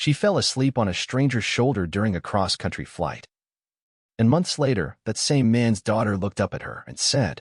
She fell asleep on a stranger's shoulder during a cross-country flight. And months later, that same man's daughter looked up at her and said,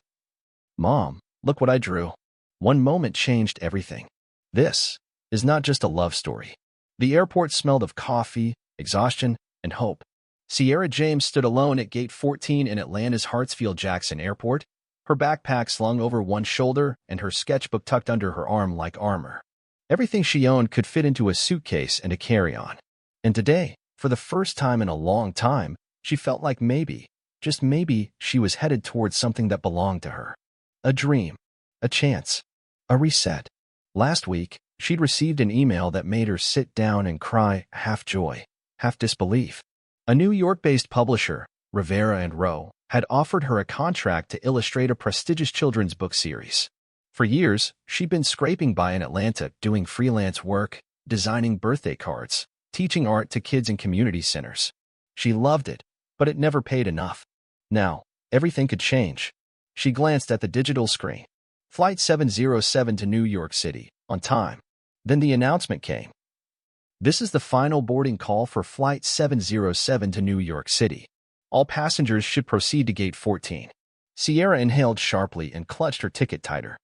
"Mom, look what I drew." One moment changed everything. This is not just a love story. The airport smelled of coffee, exhaustion, and hope. Sierra James stood alone at Gate 14 in Atlanta's Hartsfield-Jackson Airport, her backpack slung over one shoulder and her sketchbook tucked under her arm like armor. Everything she owned could fit into a suitcase and a carry-on. And today, for the first time in a long time, she felt like maybe, just maybe, she was headed towards something that belonged to her. A dream, a chance, a reset. Last week, she'd received an email that made her sit down and cry, half joy, half disbelief. A New York-based publisher, Rivera and Rowe, had offered her a contract to illustrate a prestigious children's book series. For years, she'd been scraping by in Atlanta doing freelance work, designing birthday cards, teaching art to kids in community centers. She loved it, but it never paid enough. Now, everything could change. She glanced at the digital screen. Flight 707 to New York City, on time. Then the announcement came. This is the final boarding call for Flight 707 to New York City. All passengers should proceed to Gate 14. Sierra inhaled sharply and clutched her ticket tighter.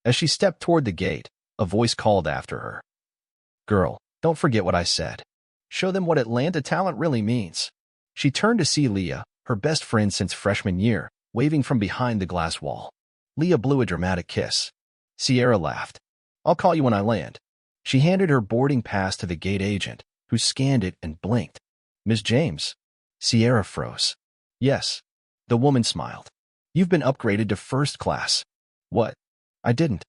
As she stepped toward the gate, a voice called after her. "Girl, don't forget what I said. Show them what Atlanta talent really means." She turned to see Leah, her best friend since freshman year, waving from behind the glass wall. Leah blew a dramatic kiss. Sierra laughed. "I'll call you when I land." She handed her boarding pass to the gate agent, who scanned it and blinked. "Miss James?" Sierra froze. "Yes." The woman smiled. "You've been upgraded to first class." "What?" "I didn't."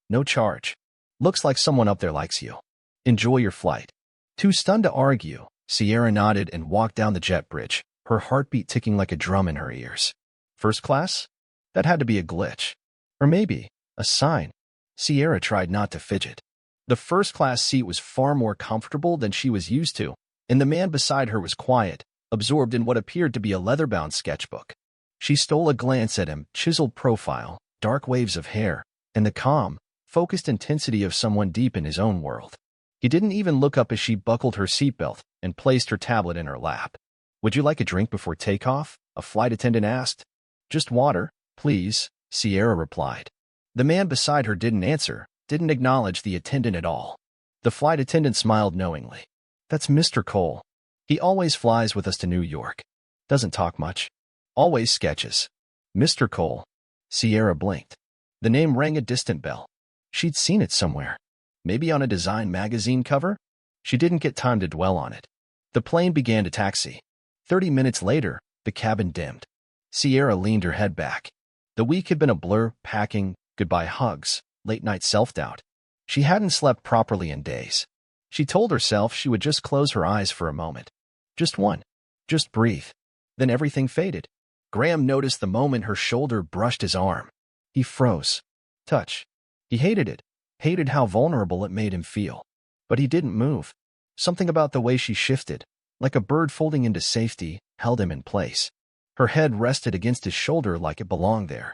"No charge. Looks like someone up there likes you. Enjoy your flight." Too stunned to argue, Sierra nodded and walked down the jet bridge, her heartbeat ticking like a drum in her ears. First class? That had to be a glitch. Or maybe a sign. Sierra tried not to fidget. The first-class seat was far more comfortable than she was used to, and the man beside her was quiet, absorbed in what appeared to be a leather-bound sketchbook. She stole a glance at him, chiseled profile, dark waves of hair, and the calm, focused intensity of someone deep in his own world. He didn't even look up as she buckled her seatbelt and placed her tablet in her lap. "Would you like a drink before takeoff?" a flight attendant asked. "Just water, please," Sierra replied. The man beside her didn't answer, didn't acknowledge the attendant at all. The flight attendant smiled knowingly. "That's Mr. Cole. He always flies with us to New York. Doesn't talk much. Always sketches." Mr. Cole. Sierra blinked. The name rang a distant bell. She'd seen it somewhere. Maybe on a design magazine cover? She didn't get time to dwell on it. The plane began to taxi. 30 minutes later, the cabin dimmed. Sierra leaned her head back. The week had been a blur, packing, goodbye hugs, late-night self-doubt. She hadn't slept properly in days. She told herself she would just close her eyes for a moment. Just one. Just breathe. Then everything faded. Graham noticed the moment her shoulder brushed his arm. He froze. Touch. He hated it. Hated how vulnerable it made him feel. But he didn't move. Something about the way she shifted, like a bird folding into safety, held him in place. Her head rested against his shoulder like it belonged there.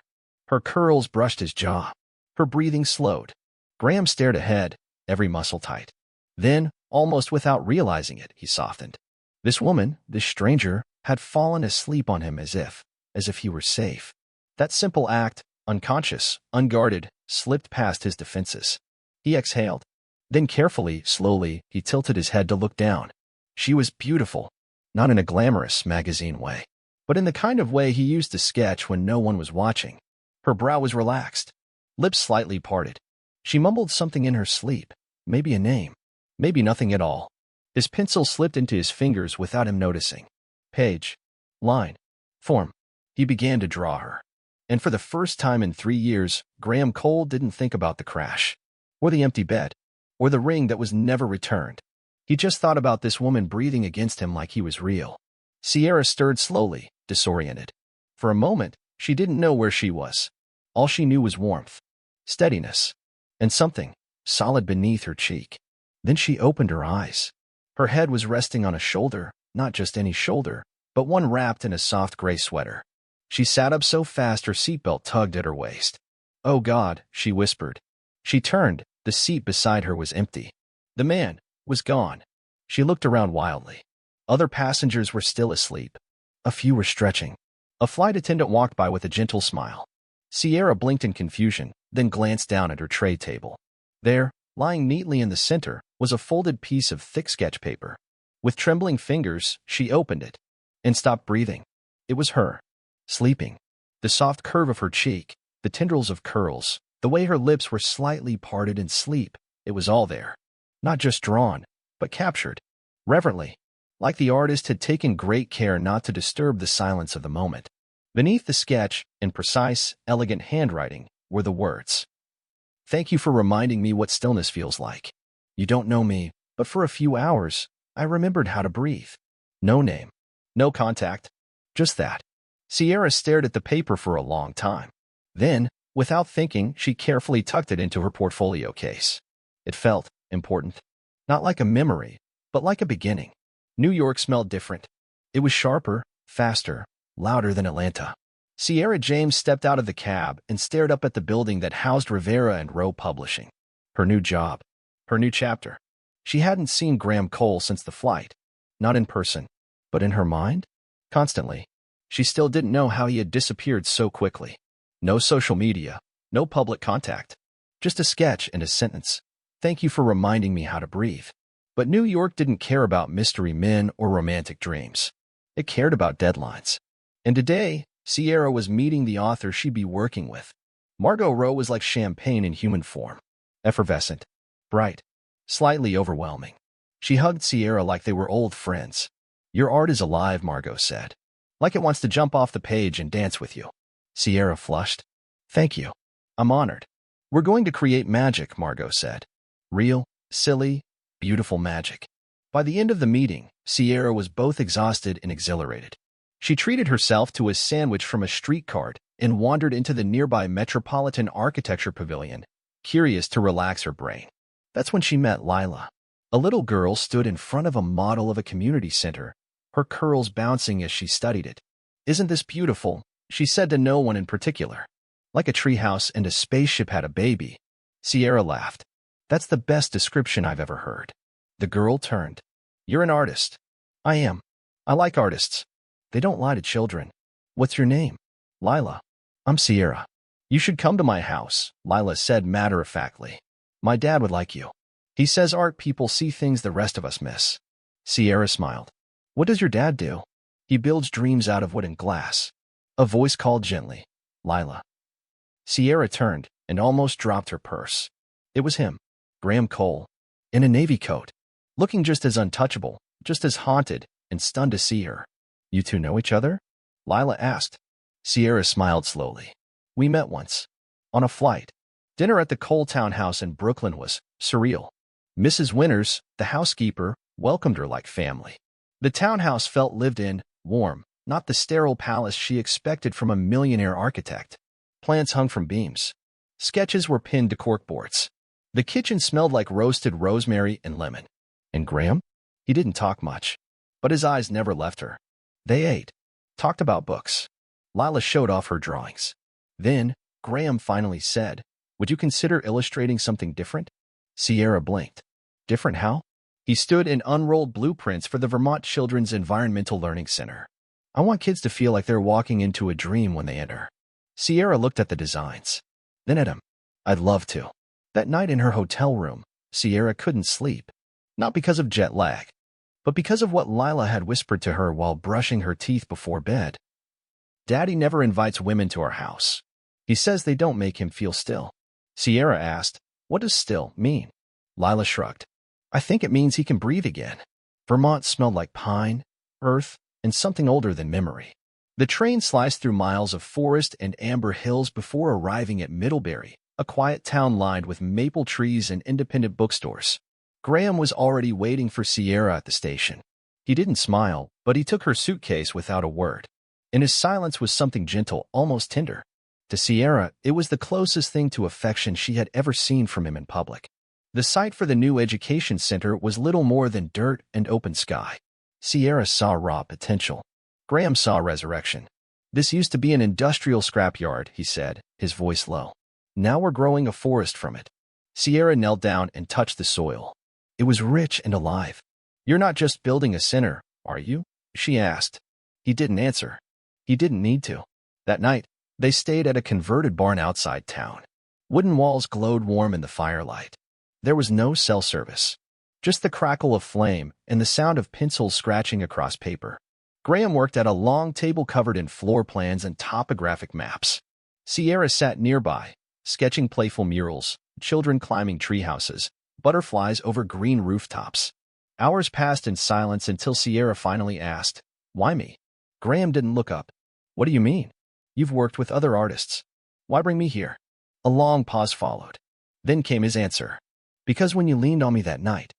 Her curls brushed his jaw. Her breathing slowed. Graham stared ahead, every muscle tight. Then, almost without realizing it, he softened. This woman, this stranger, had fallen asleep on him as if he were safe. That simple act, unconscious, unguarded, slipped past his defenses. He exhaled. Then carefully, slowly, he tilted his head to look down. She was beautiful, not in a glamorous magazine way, but in the kind of way he used to sketch when no one was watching. Her brow was relaxed, lips slightly parted. She mumbled something in her sleep, maybe a name, maybe nothing at all. His pencil slipped into his fingers without him noticing. Page, line, form. He began to draw her. And for the first time in 3 years, Graham Cole didn't think about the crash, or the empty bed, or the ring that was never returned. He just thought about this woman breathing against him like he was real. Sierra stirred slowly, disoriented. For a moment, she didn't know where she was. All she knew was warmth, steadiness, and something solid beneath her cheek. Then she opened her eyes. Her head was resting on a shoulder, not just any shoulder, but one wrapped in a soft gray sweater. She sat up so fast her seatbelt tugged at her waist. "Oh God," she whispered. She turned. The seat beside her was empty. The man was gone. She looked around wildly. Other passengers were still asleep. A few were stretching. A flight attendant walked by with a gentle smile. Sierra blinked in confusion, then glanced down at her tray table. There, lying neatly in the center, was a folded piece of thick sketch paper. With trembling fingers, she opened it and stopped breathing. It was her, sleeping. The soft curve of her cheek, the tendrils of curls, the way her lips were slightly parted in sleep, it was all there. Not just drawn, but captured. Reverently, like the artist had taken great care not to disturb the silence of the moment. Beneath the sketch, in precise, elegant handwriting, were the words, "Thank you for reminding me what stillness feels like. You don't know me, but for a few hours, I remembered how to breathe. No name, no contact, just that." Sierra stared at the paper for a long time. Then, without thinking, she carefully tucked it into her portfolio case. It felt important. Not like a memory, but like a beginning. New York smelled different. It was sharper, faster, louder than Atlanta. Sierra James stepped out of the cab and stared up at the building that housed Rivera and Rowe Publishing. Her new job. Her new chapter. She hadn't seen Graham Cole since the flight. Not in person, but in her mind? Constantly. She still didn't know how he had disappeared so quickly. No social media, no public contact. Just a sketch and a sentence. "Thank you for reminding me how to breathe." But New York didn't care about mystery men or romantic dreams. It cared about deadlines. And today, Sierra was meeting the author she'd be working with. Margot Rowe was like champagne in human form. Effervescent, bright, slightly overwhelming. She hugged Sierra like they were old friends. "Your art is alive," Margot said. "Like it wants to jump off the page and dance with you." Sierra flushed. "Thank you. I'm honored." "We're going to create magic," Margot said. "Real, silly, beautiful magic." By the end of the meeting, Sierra was both exhausted and exhilarated. She treated herself to a sandwich from a street cart and wandered into the nearby Metropolitan Architecture Pavilion, curious to relax her brain. That's when she met Lila. A little girl stood in front of a model of a community center, her curls bouncing as she studied it. "Isn't this beautiful?" she said to no one in particular. "Like a treehouse and a spaceship had a baby." Sierra laughed. "That's the best description I've ever heard." The girl turned. "You're an artist." "I am. I like artists. They don't lie to children." "What's your name?" "Lila." "I'm Sierra." "You should come to my house," Lila said matter-of-factly. "My dad would like you. He says art people see things the rest of us miss." Sierra smiled. "What does your dad do?" "He builds dreams out of wood and glass." A voice called gently, "Lila." Sierra turned and almost dropped her purse. It was him, Graham Cole, in a navy coat, looking just as untouchable, just as haunted, and stunned to see her. "You two know each other?" Lila asked. Sierra smiled slowly. "We met once. On a flight. Dinner at the Cole Townhouse in Brooklyn was surreal. Mrs. Winters, the housekeeper, welcomed her like family. The townhouse felt lived in, warm, not the sterile palace she expected from a millionaire architect. Plants hung from beams. Sketches were pinned to corkboards. The kitchen smelled like roasted rosemary and lemon. And Graham? He didn't talk much, but his eyes never left her. They ate, talked about books. Lila showed off her drawings. Then, Graham finally said, "Would you consider illustrating something different?" Sierra blinked. "Different how?" He stood and unrolled blueprints for the Vermont Children's Environmental Learning Center. "I want kids to feel like they're walking into a dream when they enter." Sierra looked at the designs, then at him. "I'd love to." That night in her hotel room, Sierra couldn't sleep. Not because of jet lag, but because of what Lila had whispered to her while brushing her teeth before bed. "Daddy never invites women to our house. He says they don't make him feel still." Sierra asked, "What does still mean?" Lila shrugged. "I think it means he can breathe again." Vermont smelled like pine, earth, and something older than memory. The train sliced through miles of forest and amber hills before arriving at Middlebury, a quiet town lined with maple trees and independent bookstores. Graham was already waiting for Sierra at the station. He didn't smile, but he took her suitcase without a word. In his silence was something gentle, almost tender. To Sierra, it was the closest thing to affection she had ever seen from him in public. The site for the new education center was little more than dirt and open sky. Sierra saw raw potential. Graham saw resurrection. "This used to be an industrial scrapyard," he said, his voice low. "Now we're growing a forest from it." Sierra knelt down and touched the soil. It was rich and alive. You're not just building a sinner, are you? She asked. He didn't answer. He didn't need to. That night, they stayed at a converted barn outside town. Wooden walls glowed warm in the firelight. There was no cell service, just the crackle of flame and the sound of pencils scratching across paper. Graham worked at a long table covered in floor plans and topographic maps. Sierra sat nearby, sketching playful murals, children climbing treehouses, butterflies over green rooftops. Hours passed in silence until Sierra finally asked, "Why me?" Graham didn't look up. "What do you mean? You've worked with other artists. Why bring me here?" A long pause followed. Then came his answer. "Because when you leaned on me that night,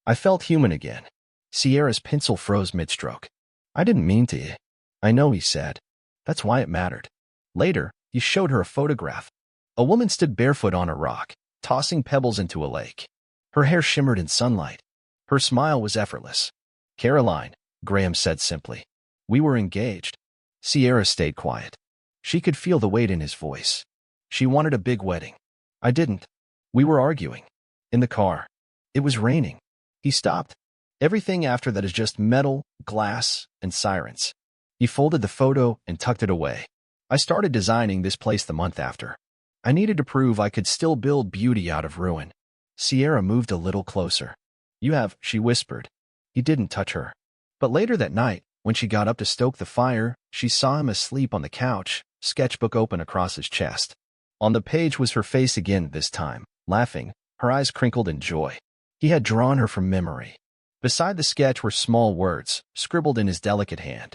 I felt human again." Sierra's pencil froze mid-stroke. "I didn't mean to." "I know," he said. "That's why it mattered." Later, he showed her a photograph. A woman stood barefoot on a rock, tossing pebbles into a lake. Her hair shimmered in sunlight. Her smile was effortless. "Caroline," Graham said simply. "We were engaged." Sierra stayed quiet. She could feel the weight in his voice. She wanted a big wedding. "I didn't." "We were arguing. In the car. It was raining." He stopped. "Everything after that is just metal, glass, and sirens." He folded the photo and tucked it away. "I started designing this place the month after. I needed to prove I could still build beauty out of ruin." Sierra moved a little closer. "You have," she whispered. He didn't touch her. But later that night, when she got up to stoke the fire, she saw him asleep on the couch, sketchbook open across his chest. On the page was her face again this time, laughing, her eyes crinkled in joy. He had drawn her from memory. Beside the sketch were small words, scribbled in his delicate hand.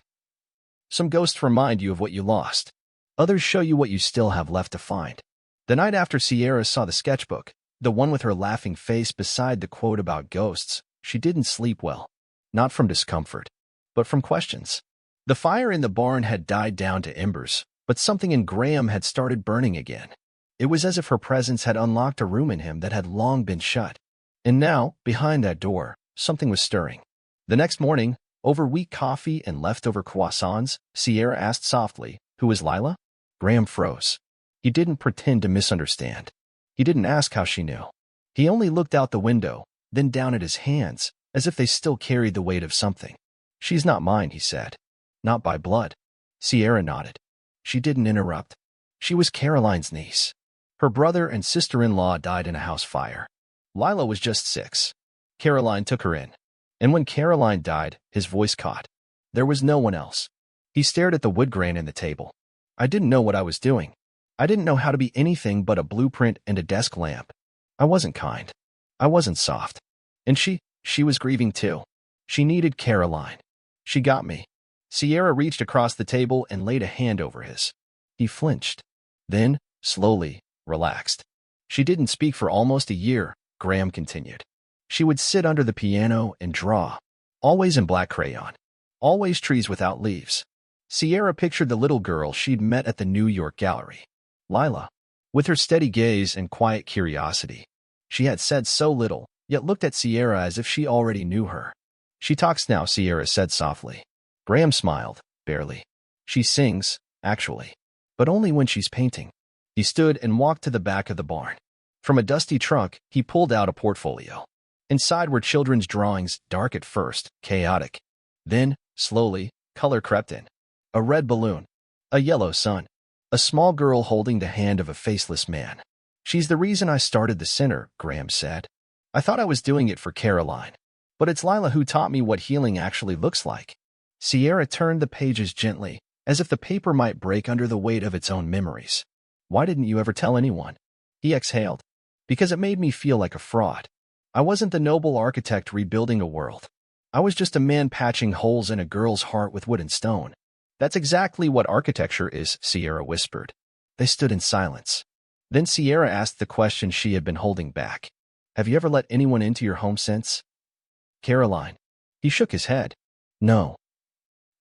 "Some ghosts remind you of what you lost. Others show you what you still have left to find." The night after Sierra saw the sketchbook, the one with her laughing face beside the quote about ghosts, she didn't sleep well. Not from discomfort, but from questions. The fire in the barn had died down to embers, but something in Graham had started burning again. It was as if her presence had unlocked a room in him that had long been shut. And now, behind that door, something was stirring. The next morning, over weak coffee and leftover croissants, Sierra asked softly, "Who is Lila?" Graham froze. He didn't pretend to misunderstand. He didn't ask how she knew. He only looked out the window, then down at his hands, as if they still carried the weight of something. "She's not mine," he said. "Not by blood." Sierra nodded. She didn't interrupt. "She was Caroline's niece. Her brother and sister-in-law died in a house fire. Lila was just 6. Caroline took her in. And when Caroline died, his voice caught. There was no one else." He stared at the wood grain in the table. "I didn't know what I was doing. I didn't know how to be anything but a blueprint and a desk lamp. I wasn't kind. I wasn't soft. And she was grieving too. She needed Caroline. She got me." Sierra reached across the table and laid a hand over his. He flinched. Then, slowly, relaxed. "She didn't speak for almost a year," Graham continued. "She would sit under the piano and draw, always in black crayon, always trees without leaves." Sierra pictured the little girl she'd met at the New York Gallery. Lila, with her steady gaze and quiet curiosity. She had said so little, yet looked at Sierra as if she already knew her. "She talks now," Sierra said softly. Graham smiled, barely. "She sings, actually. But only when she's painting." He stood and walked to the back of the barn. From a dusty trunk, he pulled out a portfolio. Inside were children's drawings, dark at first, chaotic. Then, slowly, color crept in. A red balloon. A yellow sun. A small girl holding the hand of a faceless man. "She's the reason I started the center," Graham said. "I thought I was doing it for Caroline. But it's Lila who taught me what healing actually looks like." Sierra turned the pages gently, as if the paper might break under the weight of its own memories. "Why didn't you ever tell anyone?" He exhaled. "Because it made me feel like a fraud. I wasn't the noble architect rebuilding a world. I was just a man patching holes in a girl's heart with wood and stone." "That's exactly what architecture is," Sierra whispered. They stood in silence. Then Sierra asked the question she had been holding back. "Have you ever let anyone into your home since?" "Caroline." He shook his head. "No."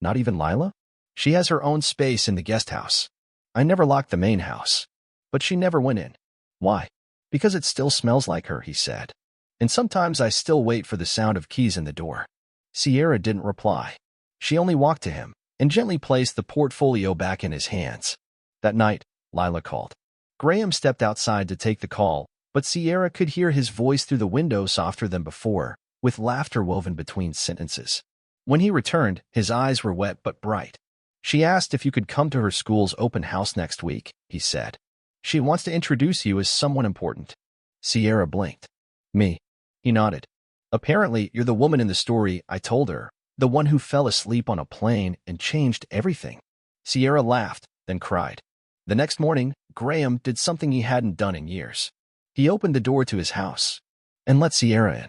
"Not even Lila?" "She has her own space in the guest house. I never locked the main house. But she never went in." "Why?" "Because it still smells like her," he said. "And sometimes I still wait for the sound of keys in the door." Sierra didn't reply. She only walked to him and gently placed the portfolio back in his hands. That night, Lila called. Graham stepped outside to take the call, but Sierra could hear his voice through the window softer than before. with laughter woven between sentences. When he returned, his eyes were wet but bright. She asked if you could come to her school's open house next week, he said. She wants to introduce you as someone important. Sierra blinked. Me? He nodded. Apparently, you're the woman in the story I told her, the one who fell asleep on a plane and changed everything. Sierra laughed, then cried. The next morning, Graham did something he hadn't done in years. He opened the door to his house and let Sierra in.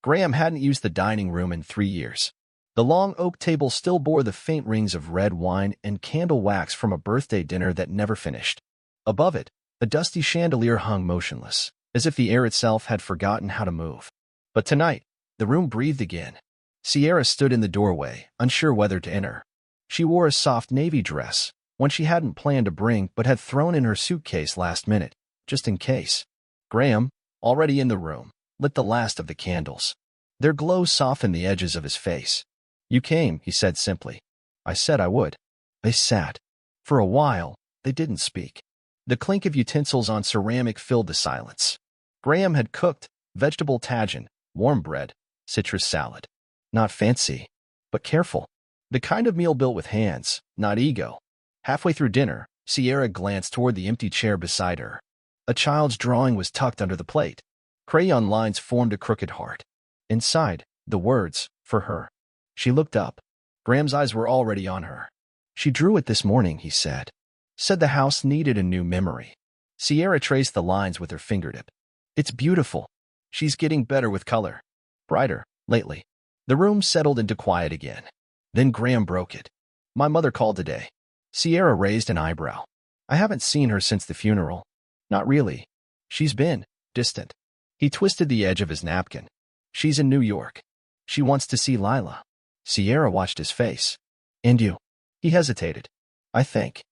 Graham hadn't used the dining room in 3 years. The long oak table still bore the faint rings of red wine and candle wax from a birthday dinner that never finished. Above it, a dusty chandelier hung motionless, as if the air itself had forgotten how to move. But tonight, the room breathed again. Sierra stood in the doorway, unsure whether to enter. She wore a soft navy dress, one she hadn't planned to bring but had thrown in her suitcase last minute, just in case. Graham, already in the room, lit the last of the candles. Their glow softened the edges of his face. You came, he said simply. I said I would. They sat. For a while, they didn't speak. The clink of utensils on ceramic filled the silence. Graham had cooked vegetable tagine, warm bread, citrus salad. Not fancy, but careful. The kind of meal built with hands, not ego. Halfway through dinner, Sierra glanced toward the empty chair beside her. A child's drawing was tucked under the plate. Crayon lines formed a crooked heart. Inside, the words, for her. She looked up. Graham's eyes were already on her. She drew it this morning, he said. Said the house needed a new memory. Sierra traced the lines with her fingertip. It's beautiful. She's getting better with color. Brighter, lately. The room settled into quiet again. Then Graham broke it. My mother called today. Sierra raised an eyebrow. I haven't seen her since the funeral. Not really. She's been distant. He twisted the edge of his napkin. She's in New York. She wants to see Lila. Sierra watched his face. And you? He hesitated. I think.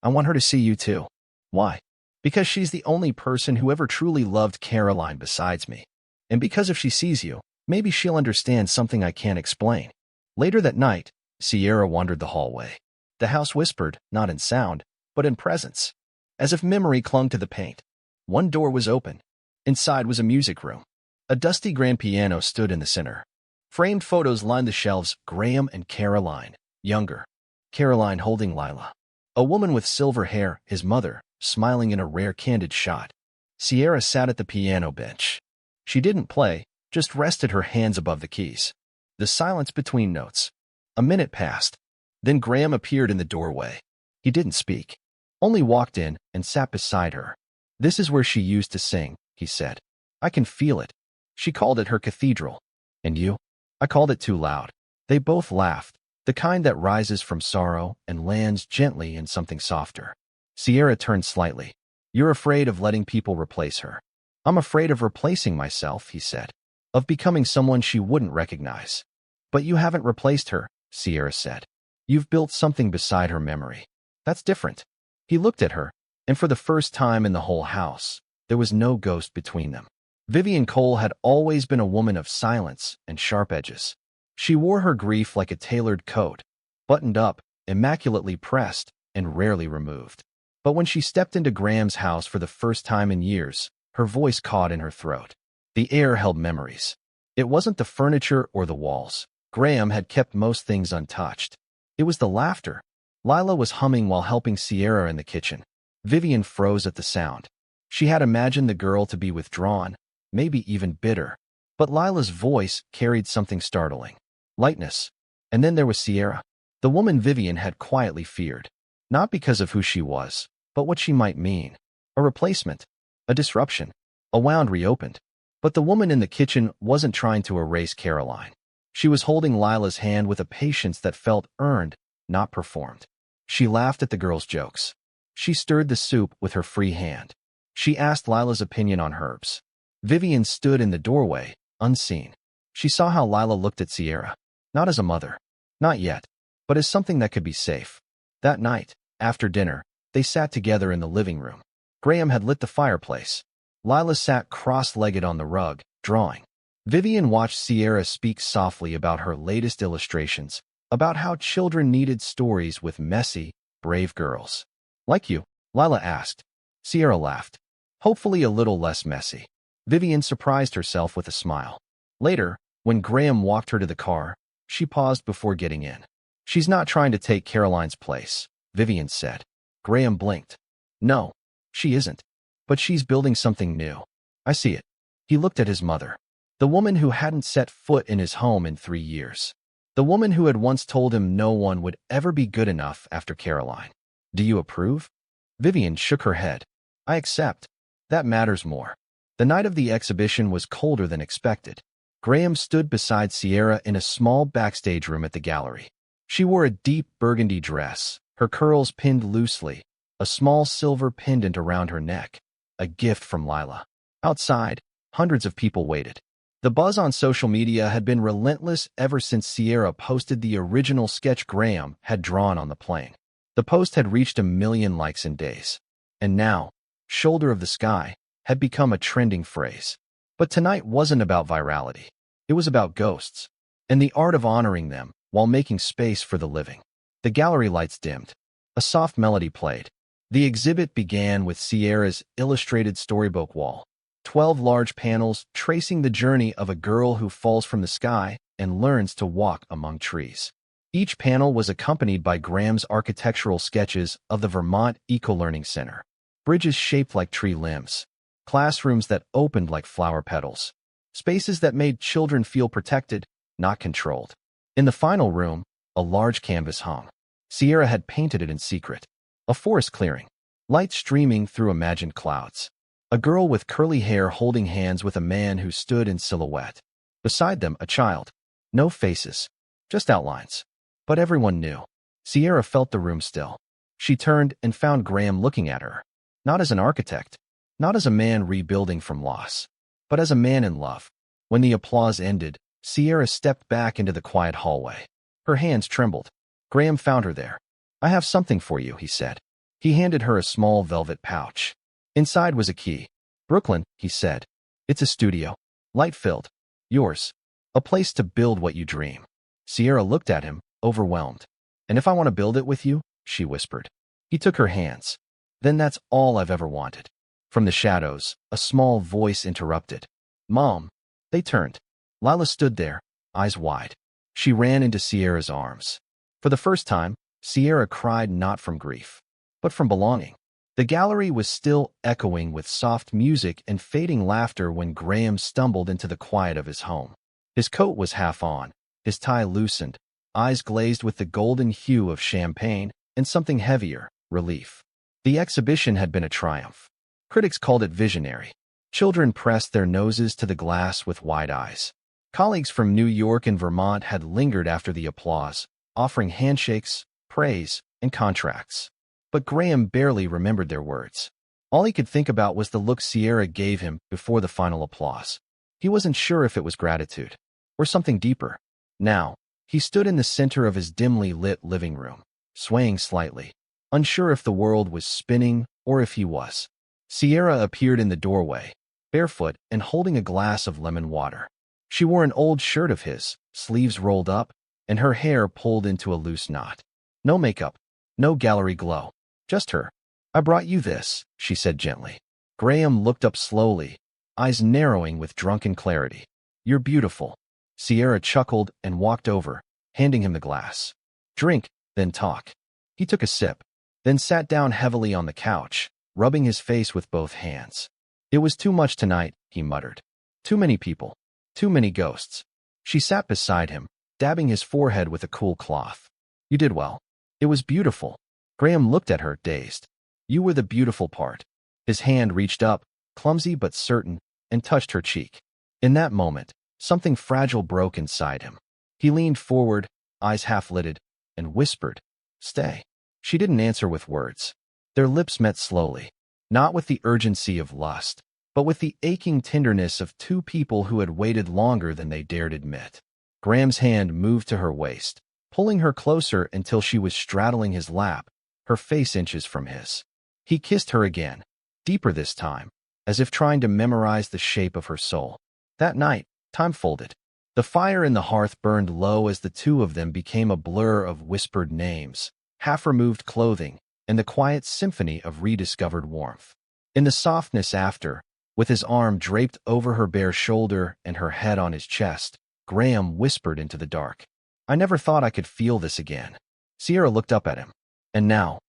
I want her to see you too. Why? Because she's the only person who ever truly loved Caroline besides me. And because if she sees you, maybe she'll understand something I can't explain. Later that night, Sierra wandered the hallway. The house whispered, not in sound, but in presence. As if memory clung to the paint. One door was open. Inside was a music room. A dusty grand piano stood in the center. Framed photos lined the shelves, Graham and Caroline, younger. Caroline holding Lila. A woman with silver hair, his mother, smiling in a rare candid shot. Sierra sat at the piano bench. She didn't play, just rested her hands above the keys. The silence between notes. A minute passed. Then Graham appeared in the doorway. He didn't speak. Only walked in and sat beside her. This is where she used to sing, he said. I can feel it. She called it her cathedral. And you? I called it too loud. They both laughed, the kind that rises from sorrow and lands gently in something softer. Sierra turned slightly. You're afraid of letting people replace her. I'm afraid of replacing myself, he said. Of becoming someone she wouldn't recognize. But you haven't replaced her, Sierra said. You've built something beside her memory. That's different. He looked at her, and for the first time in the whole house, there was no ghost between them. Vivian Cole had always been a woman of silence and sharp edges. She wore her grief like a tailored coat, buttoned up, immaculately pressed, and rarely removed. But when she stepped into Graham's house for the first time in years, her voice caught in her throat. The air held memories. It wasn't the furniture or the walls. Graham had kept most things untouched. It was the laughter. Lila was humming while helping Sierra in the kitchen. Vivian froze at the sound. She had imagined the girl to be withdrawn, maybe even bitter. But Lila's voice carried something startling. Lightness. And then there was Sierra. The woman Vivian had quietly feared. Not because of who she was, but what she might mean. A replacement. A disruption. A wound reopened. But the woman in the kitchen wasn't trying to erase Caroline. She was holding Lila's hand with a patience that felt earned, not performed. She laughed at the girl's jokes. She stirred the soup with her free hand. She asked Lila's opinion on herbs. Vivian stood in the doorway, unseen. She saw how Lila looked at Sierra. Not as a mother. Not yet. But as something that could be safe. That night, after dinner, they sat together in the living room. Graham had lit the fireplace. Lila sat cross-legged on the rug, drawing. Vivian watched Sierra speak softly about her latest illustrations, about how children needed stories with messy, brave girls. Like you? Lila asked. Sierra laughed. Hopefully a little less messy. Vivian surprised herself with a smile. Later, When Graham walked her to the car, she paused before getting in. "She's not trying to take Caroline's place," Vivian said. Graham blinked. "No, she isn't. But she's building something new. I see it." He looked at his mother, the woman who hadn't set foot in his home in 3 years. The woman who had once told him no one would ever be good enough after Caroline. "Do you approve?" Vivian shook her head. "I accept. That matters more." The night of the exhibition was colder than expected. Graham stood beside Sierra in a small backstage room at the gallery. She wore a deep burgundy dress, her curls pinned loosely, a small silver pendant around her neck, a gift from Lila. Outside, hundreds of people waited. The buzz on social media had been relentless ever since Sierra posted the original sketch Graham had drawn on the plane. The post had reached 1 million likes in days. And now, "shoulder of the sky," had become a trending phrase. But tonight wasn't about virality. It was about ghosts, and the art of honoring them while making space for the living. The gallery lights dimmed. A soft melody played. The exhibit began with Sierra's illustrated storybook wall. 12 large panels tracing the journey of a girl who falls from the sky and learns to walk among trees. Each panel was accompanied by Graham's architectural sketches of the Vermont Eco-Learning Center. Bridges shaped like tree limbs. Classrooms that opened like flower petals. Spaces that made children feel protected, not controlled. In the final room, a large canvas hung. Sierra had painted it in secret. A forest clearing. Light streaming through imagined clouds. A girl with curly hair holding hands with a man who stood in silhouette. Beside them, a child. No faces. Just outlines. But everyone knew. Sierra felt the room still. She turned and found Graham looking at her. Not as an architect. Not as a man rebuilding from loss, but as a man in love. When the applause ended, Sierra stepped back into the quiet hallway. Her hands trembled. Graham found her there. "I have something for you," he said. He handed her a small velvet pouch. Inside was a key. "Brooklyn," he said. "It's a studio. Light-filled. Yours. A place to build what you dream." Sierra looked at him, overwhelmed. "And if I want to build it with you?" she whispered. He took her hands. "Then that's all I've ever wanted." From the shadows, a small voice interrupted. "Mom." They turned. Lila stood there, eyes wide. She ran into Sierra's arms. For the first time, Sierra cried not from grief, but from belonging. The gallery was still echoing with soft music and fading laughter when Graham stumbled into the quiet of his home. His coat was half on, his tie loosened, eyes glazed with the golden hue of champagne, and something heavier, relief. The exhibition had been a triumph. Critics called it visionary. Children pressed their noses to the glass with wide eyes. Colleagues from New York and Vermont had lingered after the applause, offering handshakes, praise, and contracts. But Graham barely remembered their words. All he could think about was the look Sierra gave him before the final applause. He wasn't sure if it was gratitude or something deeper. Now, he stood in the center of his dimly lit living room, swaying slightly, unsure if the world was spinning or if he was. Sierra appeared in the doorway, barefoot and holding a glass of lemon water. She wore an old shirt of his, sleeves rolled up, and her hair pulled into a loose knot. No makeup, no gallery glow, just her. "I brought you this," she said gently. Graham looked up slowly, eyes narrowing with drunken clarity. "You're beautiful." Sierra chuckled and walked over, handing him the glass. "Drink, then talk." He took a sip, then sat down heavily on the couch, rubbing his face with both hands. "It was too much tonight," he muttered. "Too many people. Too many ghosts." She sat beside him, dabbing his forehead with a cool cloth. "You did well. It was beautiful." Graham looked at her, dazed. "You were the beautiful part." His hand reached up, clumsy but certain, and touched her cheek. In that moment, something fragile broke inside him. He leaned forward, eyes half-lidded, and whispered, "Stay." She didn't answer with words. Their lips met slowly, not with the urgency of lust, but with the aching tenderness of two people who had waited longer than they dared admit. Graham's hand moved to her waist, pulling her closer until she was straddling his lap, her face inches from his. He kissed her again, deeper this time, as if trying to memorize the shape of her soul. That night, time folded. The fire in the hearth burned low as the two of them became a blur of whispered names, half-removed clothing, and the quiet symphony of rediscovered warmth. In the softness after, with his arm draped over her bare shoulder and her head on his chest, Graham whispered into the dark. I never thought I could feel this again. Sierra looked up at him. And now?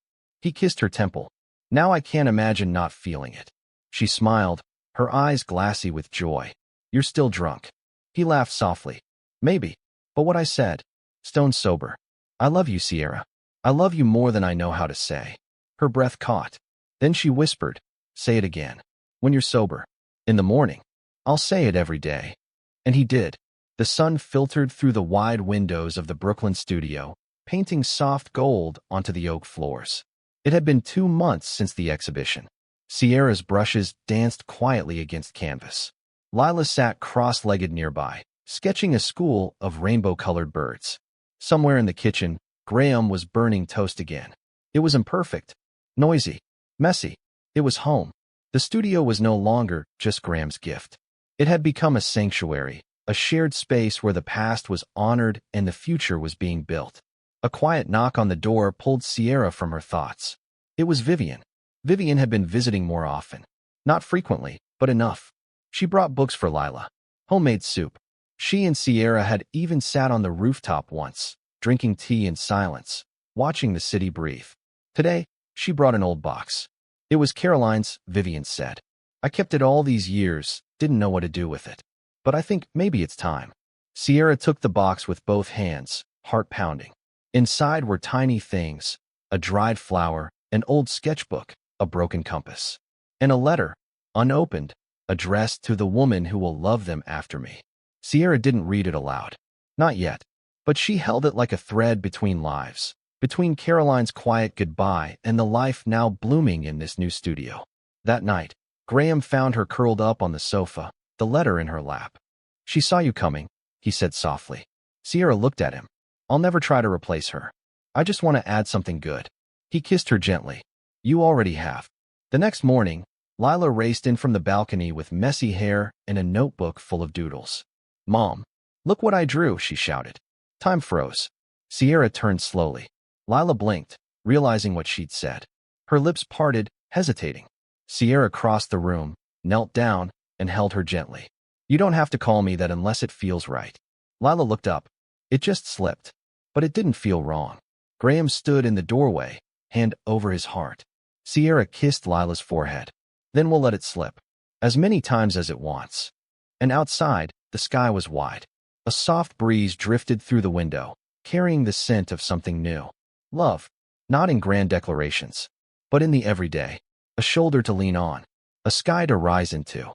He kissed her temple. Now I can't imagine not feeling it. She smiled, her eyes glassy with joy. You're still drunk. He laughed softly. Maybe. But what I said. Stone sober. I love you, Sierra. I love you more than I know how to say. Her breath caught. Then she whispered, say it again. When you're sober. In the morning. I'll say it every day. And he did. The sun filtered through the wide windows of the Brooklyn studio, painting soft gold onto the oak floors. It had been 2 months since the exhibition. Sierra's brushes danced quietly against canvas. Lila sat cross-legged nearby, sketching a school of rainbow-colored birds. Somewhere in the kitchen, Graham was burning toast again. It was imperfect, noisy, messy. It was home. The studio was no longer just Graham's gift. It had become a sanctuary, a shared space where the past was honored and the future was being built. A quiet knock on the door pulled Sierra from her thoughts. It was Vivian. Vivian had been visiting more often. Not frequently, but enough. She brought books for Lila. Homemade soup. She and Sierra had even sat on the rooftop once, drinking tea in silence, watching the city breathe. Today, she brought an old box. It was Caroline's, Vivian said. I kept it all these years, didn't know what to do with it. But I think maybe it's time. Sierra took the box with both hands, heart pounding. Inside were tiny things, a dried flower, an old sketchbook, a broken compass, and a letter, unopened, addressed to the woman who will love them after me. Sierra didn't read it aloud. Not yet. But she held it like a thread between lives, between Caroline's quiet goodbye and the life now blooming in this new studio. That night, Graham found her curled up on the sofa, the letter in her lap. She saw you coming, he said softly. Sierra looked at him. I'll never try to replace her. I just want to add something good. He kissed her gently. You already have. The next morning, Lila raced in from the balcony with messy hair and a notebook full of doodles. Mom, look what I drew, she shouted. Time froze. Sierra turned slowly. Lila blinked, realizing what she'd said. Her lips parted, hesitating. Sierra crossed the room, knelt down, and held her gently. You don't have to call me that unless it feels right. Lila looked up. It just slipped. But it didn't feel wrong. Graham stood in the doorway, hand over his heart. Sierra kissed Lila's forehead. Then we'll let it slip. As many times as it wants. And outside, the sky was wide. A soft breeze drifted through the window, carrying the scent of something new. Love. Not in grand declarations, but in the everyday. A shoulder to lean on. A sky to rise into.